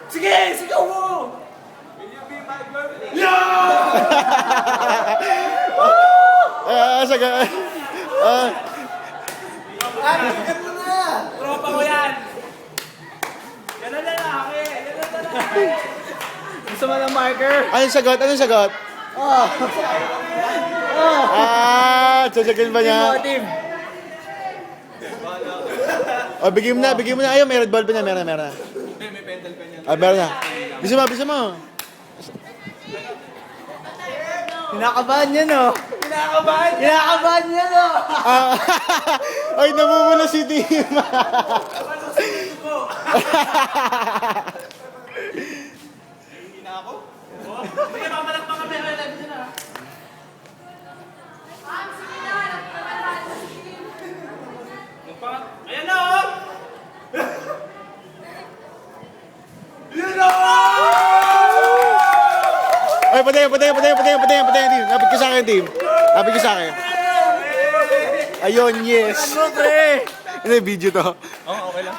Sige! Sigaw mo! Sagot. Tropa ko yan! Ganun na laki! Ganun na laki! Gusto mo ng marker? Anong sagot? Anong sagot? Sasagot ba niya? Team. Oh, bigyan mo na, bigyan mo na. Ayaw, may red ball pa niya. Meron na. May pentel ka niya. Ah, meron na. Bisa mo, bisa mo. Kinakabahan niya, no? Kinakabahan! Kinakabahan niya, no? Ay, namumula si Tim. Hindi na ako? Sige, mamalag pa kami. Live dyan ah. Ayan na oh! Ay, patayin, Tim. Lapit ka sa akin, Tim. Lapit ka sa akin. Ayun, yes. Ano, pre? Ano yung video to? Oo, okay lang.